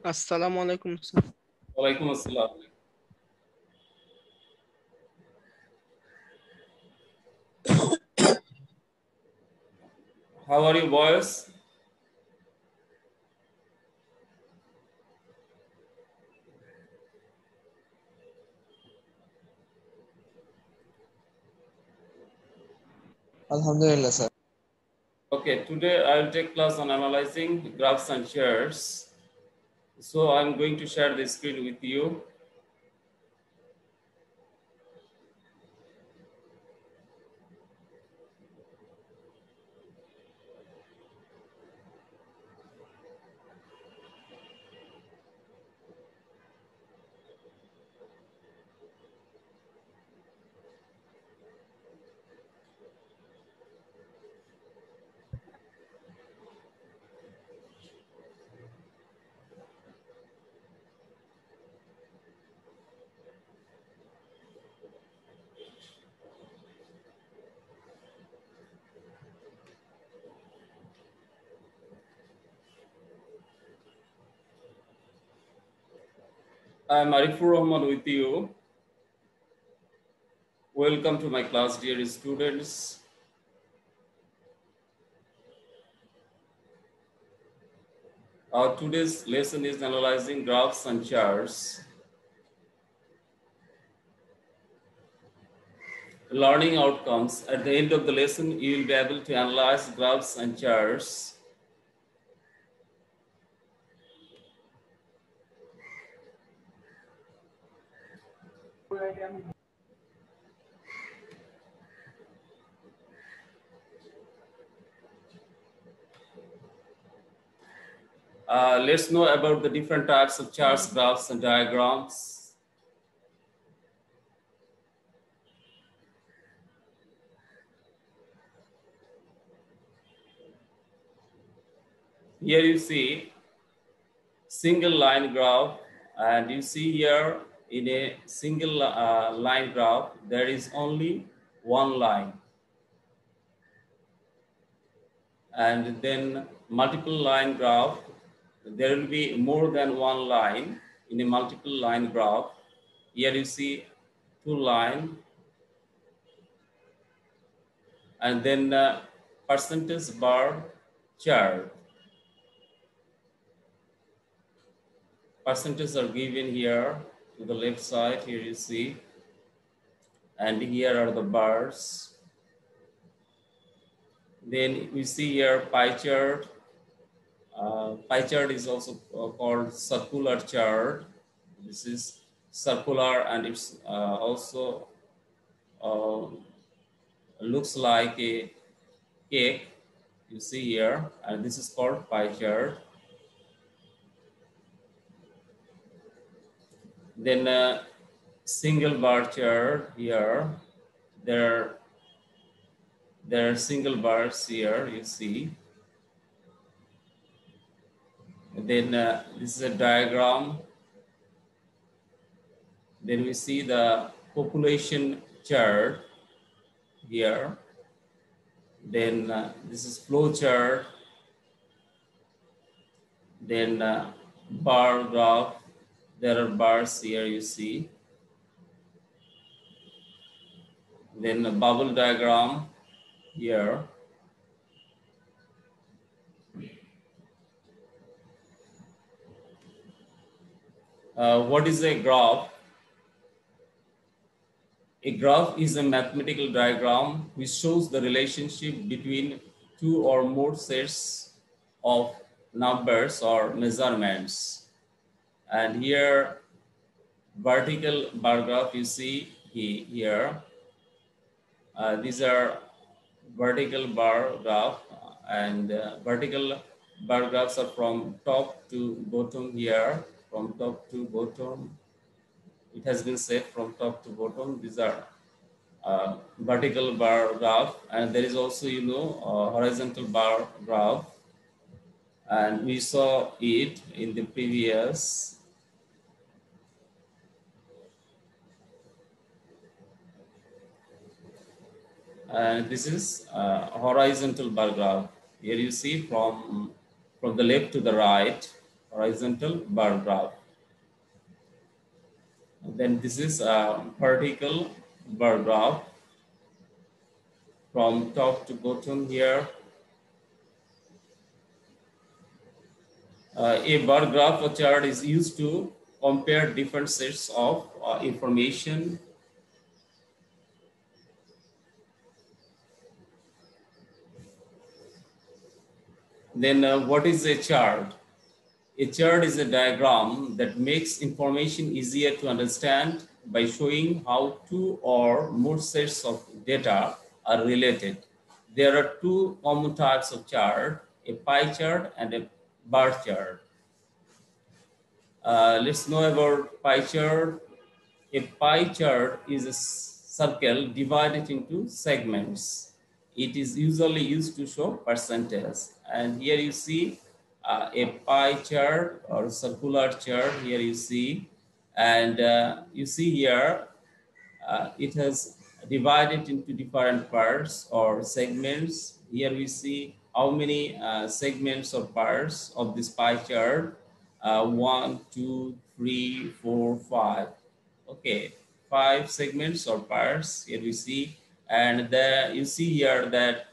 Assalamu alaikum, sir. Walaikum assalam. How are you, boys? Alhamdulillah, sir. Okay, today I'll take class on analyzing graphs and charts. So I'm going to share the screen with you. I'm Arifur Rahman with you. Welcome to my class, dear students. Our today's lesson is analyzing graphs and charts. Learning outcomes. At the end of the lesson, you will be able to analyze graphs and charts. Let's know about the different types of charts, graphs, and diagrams. Here you see single line graph, and you see here in a single line graph, there is only one line. And then multiple line graph, there will be more than one line in a multiple line graph. Here you see two line, and then percentage bar chart. Percentages are given here to the left side, here you see, and here are the bars. Then we see here pie chart. Pie chart is also called circular chart. This is circular, and it's also looks like a cake, you see here, and this is called pie chart. Then single bar chart here. There are single bars here, you see. And then this is a diagram. Then we see the population chart here. Then this is flow chart. Then bar graph. There are bars here, you see. Then a bubble diagram here. What is a graph? A graph is a mathematical diagram which shows the relationship between two or more sets of numbers or measurements. And here, vertical bar graph you see here. These are vertical bar graph, and vertical bar graphs are from top to bottom here, from top to bottom. It has been set from top to bottom. These are vertical bar graph, and there is also, you know, horizontal bar graph, and we saw it in the previous. And this is horizontal bar graph. Here you see from the left to the right. horizontal bar graph. Then this is a vertical bar graph from top to bottom here. A bar graph or chart is used to compare different sets of information. Then what is a chart? A chart is a diagram that makes information easier to understand by showing how two or more sets of data are related. There are two common types of chart, a pie chart and a bar chart. Let's know about pie chart. A pie chart is a circle divided into segments. It is usually used to show percentage. And here you see a pie chart or circular chart. Here you see, and you see here it has divided into different parts or segments. Here we see how many segments or parts of this pie chart. 1, 2, 3, 4, 5. Okay, 5 segments or parts. Here we see, and there you see here that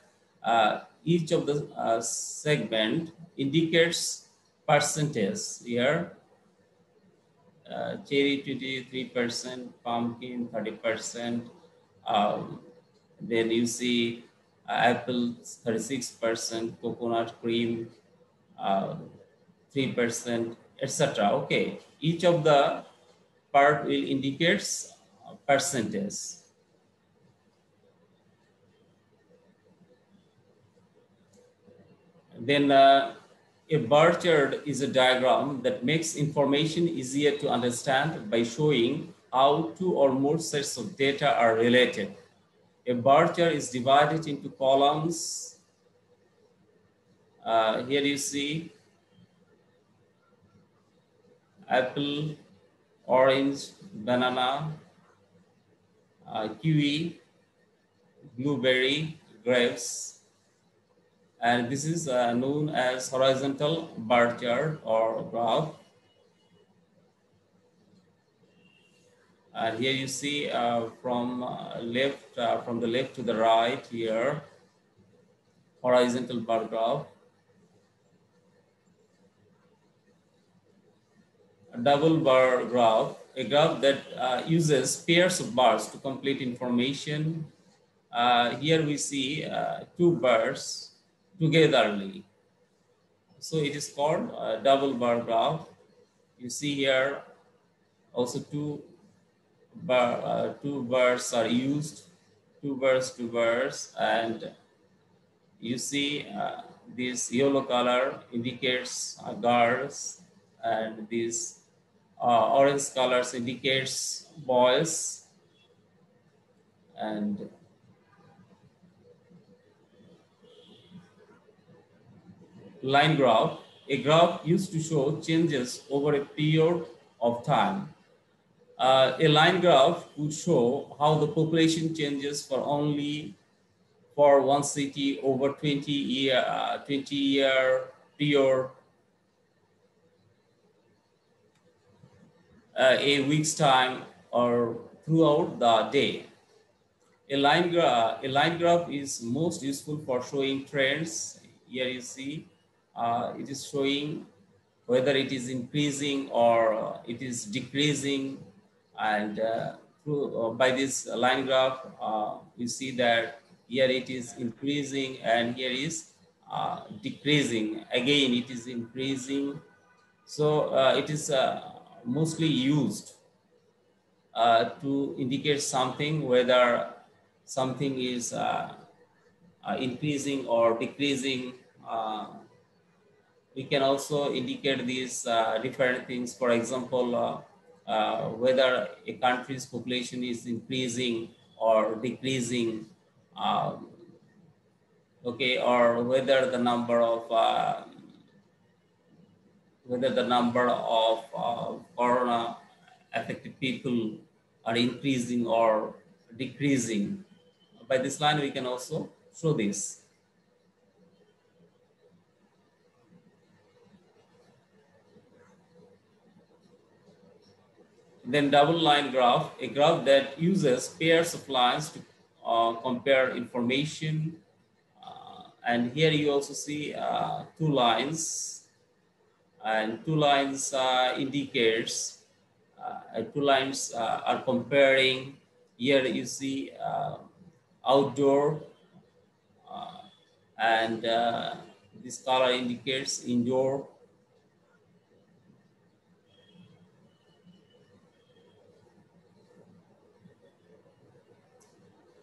each of the segment indicates percentage here. Cherry 23%, pumpkin 30%. Then you see apple 36%, coconut cream 3%, etc. Okay, each of the part will indicates percentage. Then a bar chart is a diagram that makes information easier to understand by showing how two or more sets of data are related. A bar chart is divided into columns. Here you see apple, orange, banana, kiwi, blueberry, grapes, and this is known as horizontal bar chart or graph. And here you see from the left to the right here, horizontal bar graph. A double bar graph, a graph that uses pairs of bars to complete information. Here we see two bars togetherly. So it is called a double bar graph. You see here also two bars are used, two bars, and you see this yellow color indicates girls, and this orange colors indicates boys, and line graph, a graph used to show changes over a period of time. A line graph would show how the population changes for one city over 20-year period, a week's time, or throughout the day. A line graph is most useful for showing trends. Here you see it is showing whether it is increasing or it is decreasing, and by this line graph you see that here it is increasing and here is decreasing. Again it is increasing. So it is mostly used to indicate something, whether something is increasing or decreasing. We can also indicate these different things. For example, whether a country's population is increasing or decreasing, okay, or whether the number of corona affected people are increasing or decreasing. By this line, we can also show this. Then double line graph, a graph that uses pairs of lines to compare information. And here you also see two lines, and two lines indicates, two lines are comparing. Here you see outdoor, and this color indicates indoor.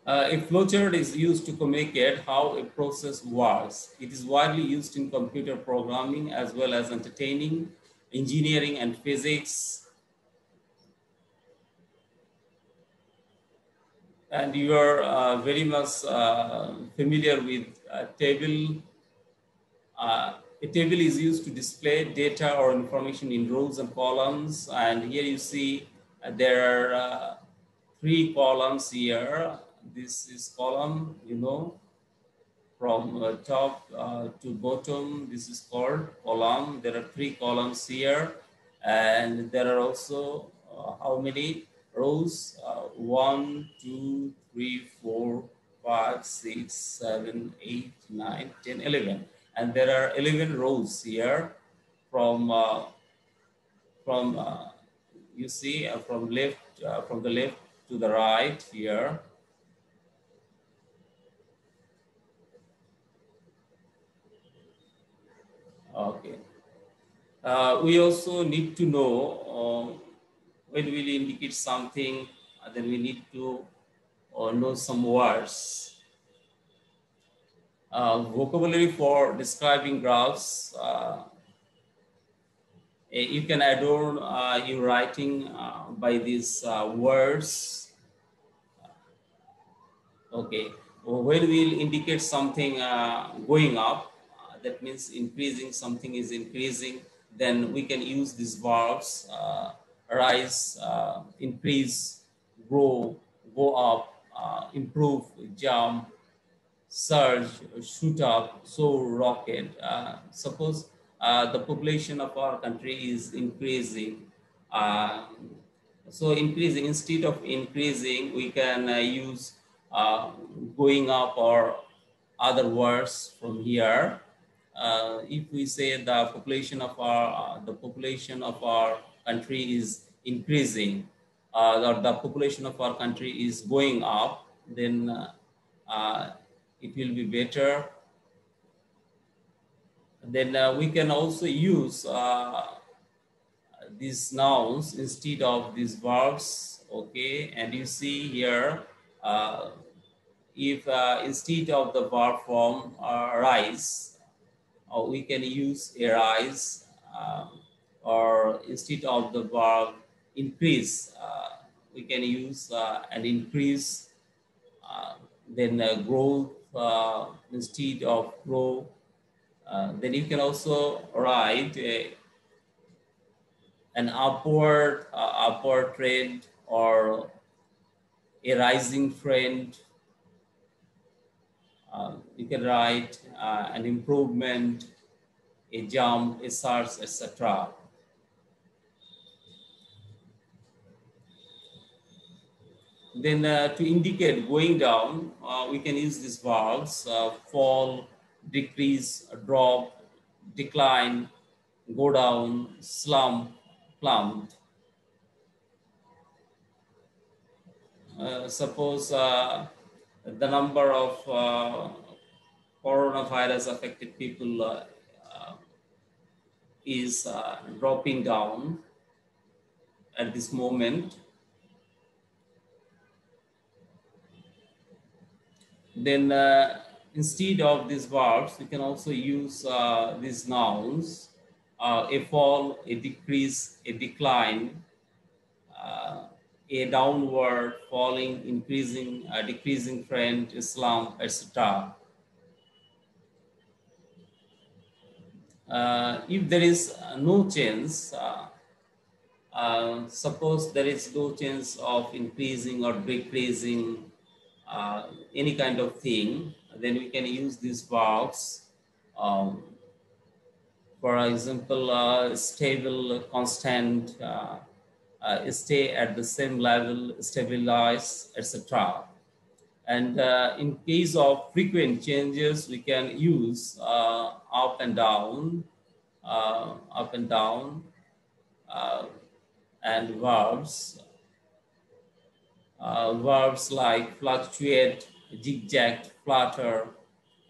A flowchart is used to communicate how a process works. It is widely used in computer programming as well as entertaining, engineering, and physics. And you are very much familiar with table. A table is used to display data or information in rows and columns. And here you see there are three columns here. This is column, you know, from top to bottom. This is called column. There are three columns here, and there are also how many rows? 1, 2, 3, 4, 5, 6, 7, 8, 9, 10, 11, and there are 11 rows here from from you see from the left to the right here. Okay. We also need to know when we indicate something, then we need to know some words. Vocabulary for describing graphs. You can adorn your writing by these words. Okay. When we'll indicate something going up, that means increasing, something is increasing, then we can use these verbs, rise, increase, grow, go up, improve, jump, surge, shoot up, so rocket. Suppose the population of our country is increasing. So increasing, instead of increasing, we can use uh, going up or other words from here. If we say the population of our country is increasing, or the population of our country is going up, then it will be better. Then we can also use these nouns instead of these verbs. Okay, and you see here, if instead of the verb form rise, we can use a rise, or instead of the verb increase, we can use an increase. Then growth instead of grow. Then you can also write an upward trend, or a rising trend. You can write an improvement, a jump, a surge, etc. Then to indicate going down, we can use these verbs: fall, decrease, drop, decline, go down, slump, plummet. Suppose the number of coronavirus affected people is dropping down at this moment. Then instead of these verbs, we can also use these nouns: a fall, a decrease, a decline, a downward, falling, increasing, decreasing trend, a slump, etc. If there is no change, suppose there is no chance of increasing or decreasing any kind of thing, then we can use these verbs. For example, stable, constant, stay at the same level, stabilize, etc. And in case of frequent changes, we can use up and down, up and down, uh, and verbs like fluctuate, zigzag, flutter,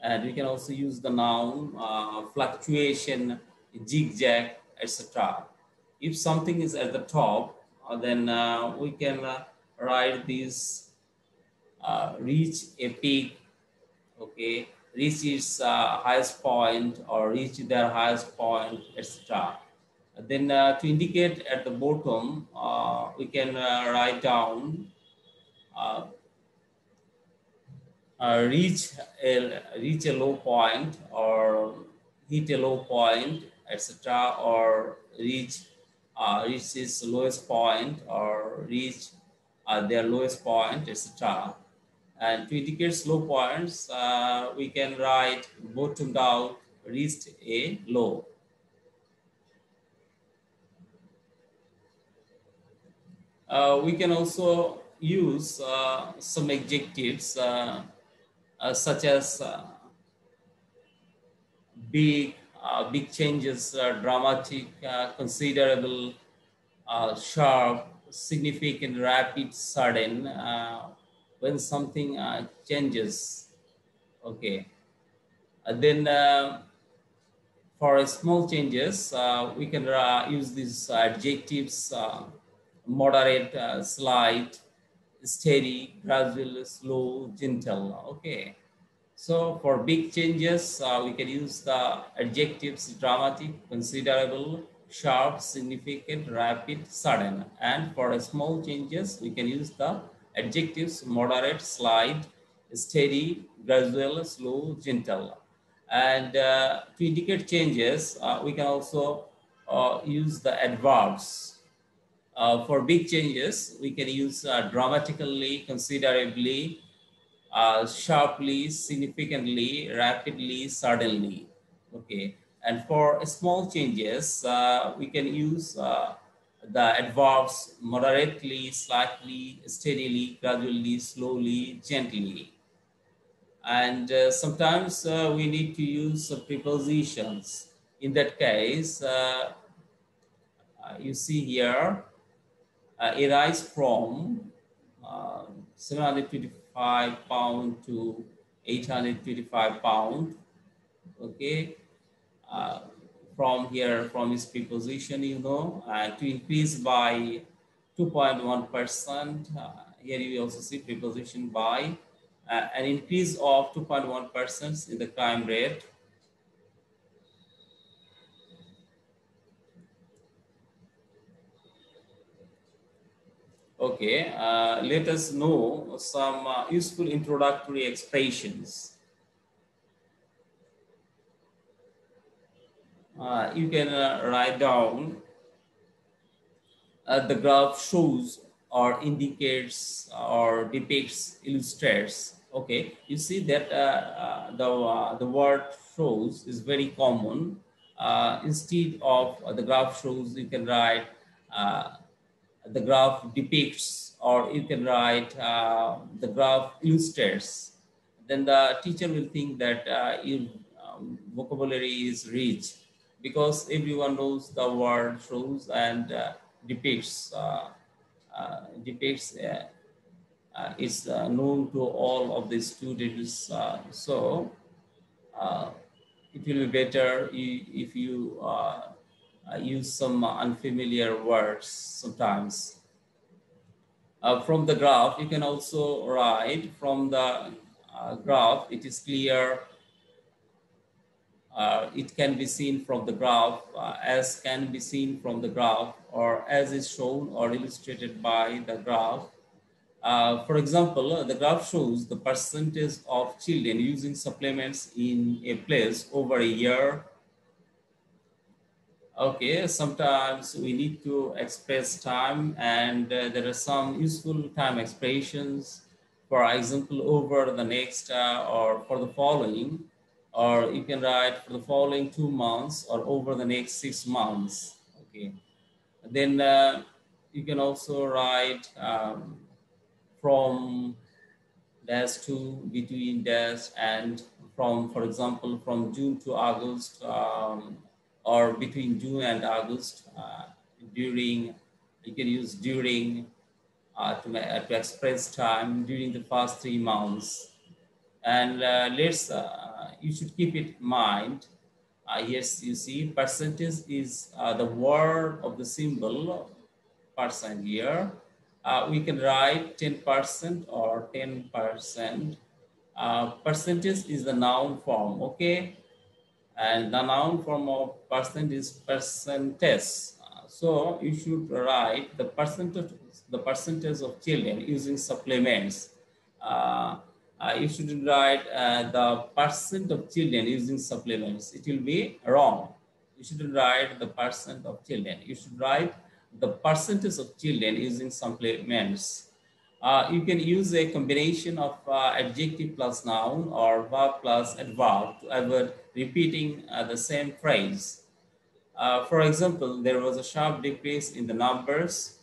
and we can also use the noun fluctuation, zigzag, etc. If something is at the top, then we can write these reach a peak, okay, reach its highest point or reach their highest point, etc. Then to indicate at the bottom, we can write down uh, reach a low point or hit a low point, etc., or reach its lowest point or reach their lowest point, etc. And to indicate slow points, we can write bottomed out, reached a low. We can also use some adjectives such as big changes, dramatic, considerable, sharp, significant, rapid, sudden. When something changes, okay. Then for small changes, we can use these adjectives: moderate, slight, steady, gradual, slow, gentle. Okay. So for big changes, we can use the adjectives dramatic, considerable, sharp, significant, rapid, sudden. And for small changes, we can use the adjectives moderate, slight, steady, gradual, slow, gentle. And to indicate changes, we can also use the adverbs. For big changes, we can use dramatically, considerably, sharply, significantly, rapidly, suddenly. Okay. And for small changes, we can use the adverbs moderately, slightly, steadily, gradually, slowly, gently. And sometimes we need to use prepositions. In that case, you see here, arise from 725 pound to 825 pound. Okay. uh, from here, from its preposition, to increase by 2.1%. Here you also see preposition by, an increase of 2.1% in the crime rate. Okay, let us know some useful introductory expressions. You can write down, the graph shows or indicates or depicts, illustrates. Okay, you see that the word shows is very common. Instead of the graph shows, you can write uh, the graph depicts, or you can write the graph illustrates. Then the teacher will think that your vocabulary is rich, because everyone knows the word shows and depicts. Depicts is known to all of the students. So uh, it will be better if you use some unfamiliar words sometimes. From the graph, you can also write from the graph. It is clear. It can be seen from the graph, as can be seen from the graph, or as is shown or illustrated by the graph. For example, the graph shows the percentage of children using supplements in a place over a year. Okay, sometimes we need to express time, and there are some useful time expressions. For example, over the next, or for the following, or you can write for the following 2 months or over the next 6 months. Okay, then you can also write from dash to, between dash, and from, for example, from June to August, or between June and August, during, you can use during to express time during the past 3 months. And you should keep it in mind. Yes, you see, percentage is the word of the symbol percent here. We can write 10% or 10%. Percentage is the noun form, okay? And the noun form of percent is percentage. So you should write the percentage of children using supplements. You shouldn't write the percent of children using supplements. It will be wrong. You shouldn't write the percent of children. You should write the percentage of children using supplements. You can use a combination of adjective plus noun or verb plus adverb to avoid repeating the same phrase. For example, there was a sharp decrease in the numbers.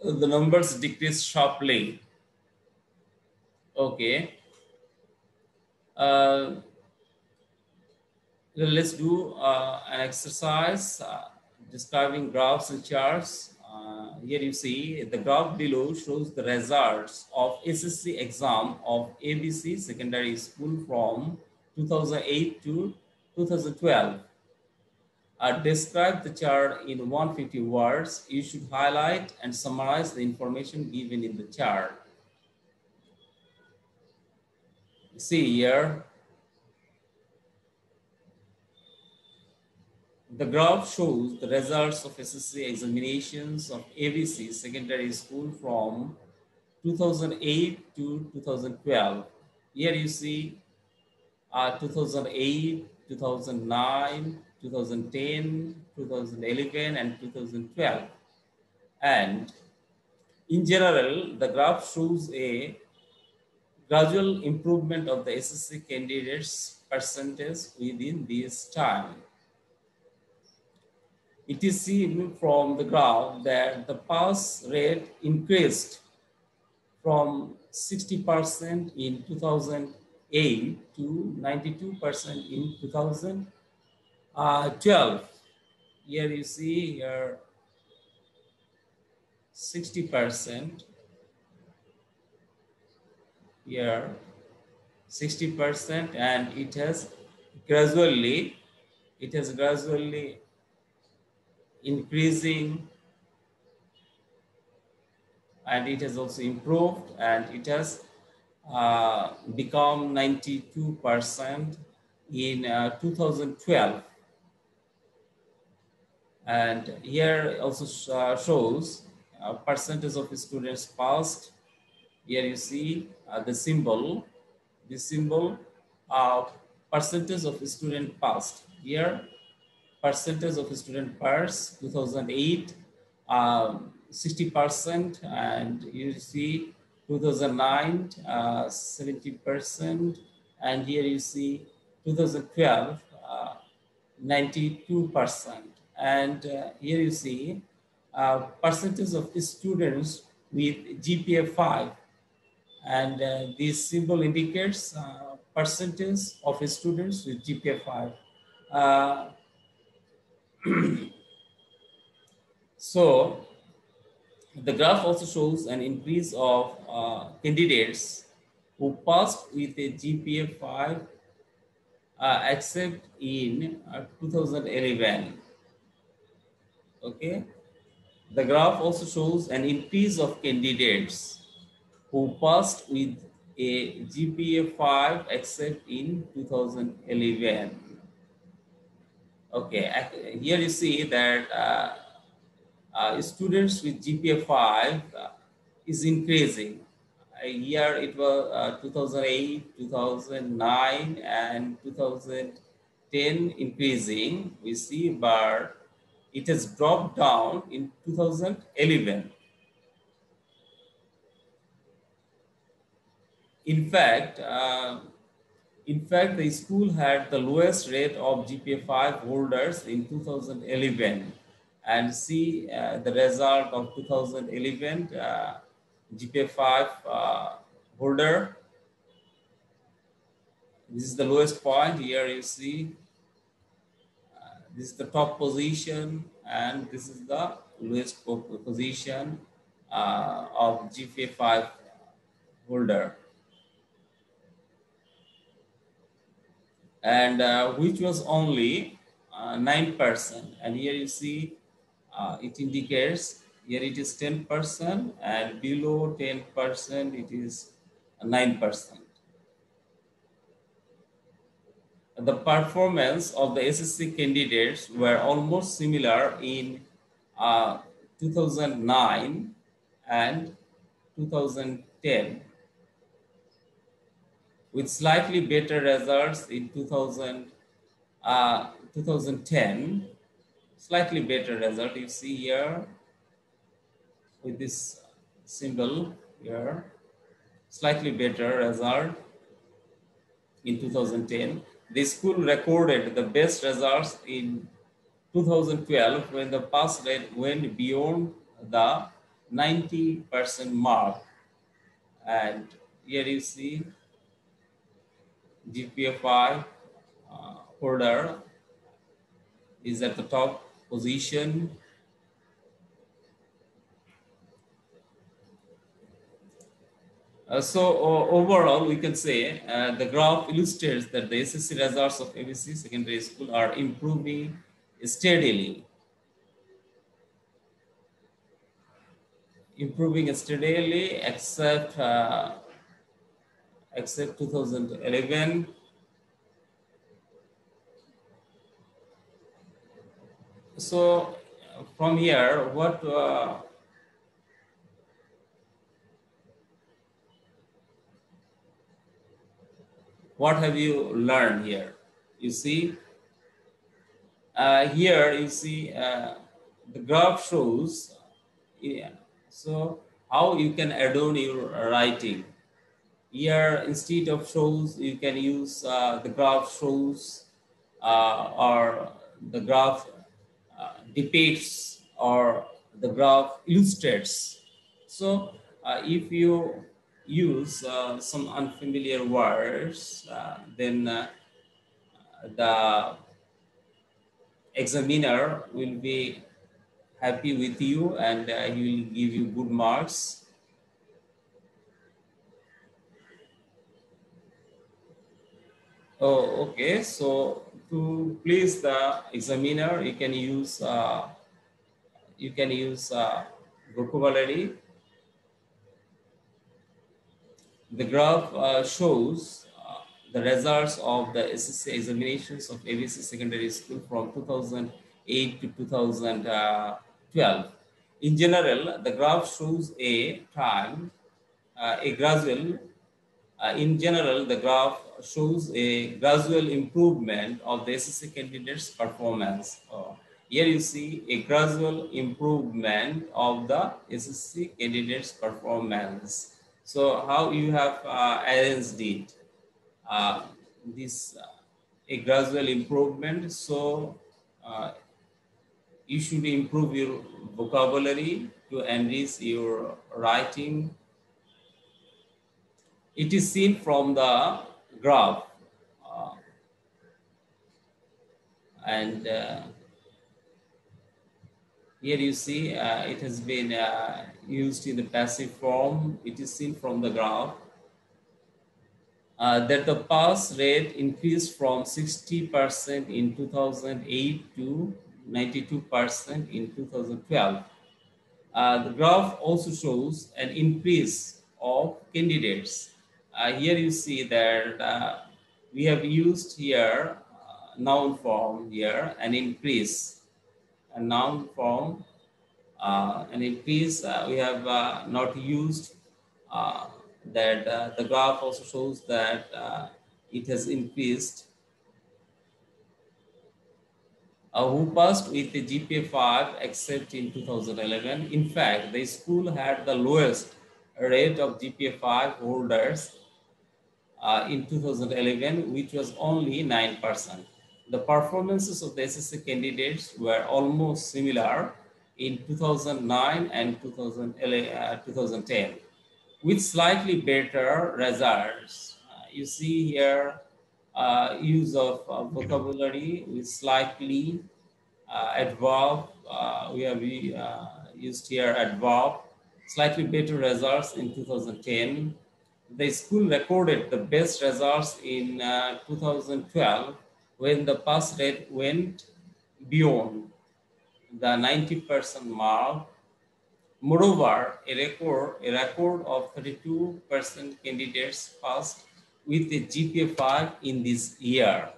The numbers decreased sharply. Okay. Uh, let's do an exercise describing graphs and charts. Here you see the graph below shows the results of SSC exam of ABC Secondary School from 2008 to 2012. Describe the chart in 150 words. You should highlight and summarize the information given in the chart. See here, the graph shows the results of SSC examinations of ABC Secondary School from 2008 to 2012. Here you see 2008, 2009, 2010, 2011, and 2012. And in general, the graph shows a gradual improvement of the SSC candidates' percentage within this time. It is seen from the graph that the pass rate increased from 60% in 2008 to 92% in 2012. Here you see here 60%, here 60%, and it has gradually increasing, and it has also improved, and it has become 92% in 2012. And here also shows percentage of students passed. Here you see the symbol, percentage of student passed. Here percentage of student pass 2008, 60%, and you see 2009, 70%, and here you see 2012, 92%. And here you see percentage of students with GPA 5, and this symbol indicates percentage of students with GPA 5. So the graph also shows an increase of candidates who passed with a GPA 5 except in 2011. Okay. The graph also shows an increase of candidates who passed with a GPA 5 except in 2011. Okay, here you see that students with GPA 5 is increasing. Here it was 2008, 2009, and 2010 increasing, we see, but it has dropped down in 2011. In fact, the school had the lowest rate of GPA 5 holders in 2011. and see the result of 2011 GPA 5 holder. This is the lowest point. Here you see this is the top position, and this is the lowest position of GPA 5 holder, and which was only 9%. And here you see it indicates here it is 10%, and below 10% it is 9%. The performance of the SSC candidates were almost similar in 2009 and 2010, with slightly better results in 2010. Slightly better result you see here with this symbol here. Slightly better result in 2010. The school recorded the best results in 2012 when the pass rate went beyond the 90% mark. And here you see GPA 5 holder is at the top position. Overall, we can say the graph illustrates that the SSC results of ABC secondary school are improving steadily. Except 2011. So from here, what have you learned here? You see, here you see the graph shows, so how you can add on your writing. Here, instead of shows, you can use the graph shows or the graph depicts or the graph illustrates. So if you use some unfamiliar words, then the examiner will be happy with you, and he will give you good marks. Oh, okay. So to please the examiner, you can use vocabulary. The graph shows the results of the SSC examinations of ABC Secondary School from 2008 to 2012. In general, the graph shows a gradual. In general, the graph shows a gradual improvement of the SSC candidates' performance. Here you see a gradual improvement of the SSC candidates' performance. So how you have arranged it? This a gradual improvement. So you should improve your vocabulary to enrich your writing. It is seen from the graph, and here you see it has been used in the passive form. It is seen from the graph that the pass rate increased from 60% in 2008 to 92% in 2012. The graph also shows an increase of candidates. Here you see that we have used here noun form here, an increase, a noun form, an increase. We have not used that. The graph also shows that it has increased. Who passed with the GPA 5 except in 2011. In fact, the school had the lowest rate of GPA 5 holders in 2011, which was only 9%. the performances of the SSC candidates were almost similar in 2009 and 2010, with slightly better results. You see here use of vocabulary with slightly adverb. We have used here adverb. Slightly better results in 2010. The school recorded the best results in 2012 when the pass rate went beyond the 90% mark. Moreover, a record of 32% candidates passed with a GPA 5 in this year.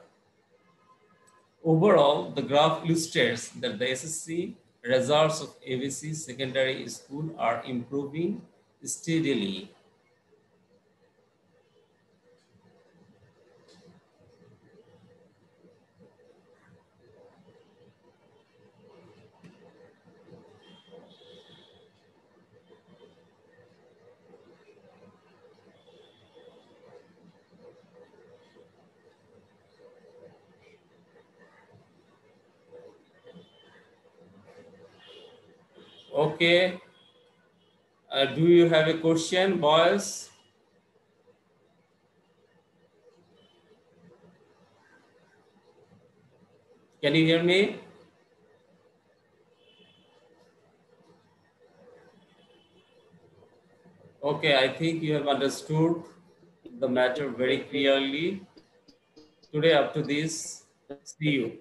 Overall, the graph illustrates that the SSC results of ABC secondary school are improving steadily. Okay, do you have a question, boys? Can you hear me? Okay, I think you have understood the matter very clearly. Today, up to this, see you.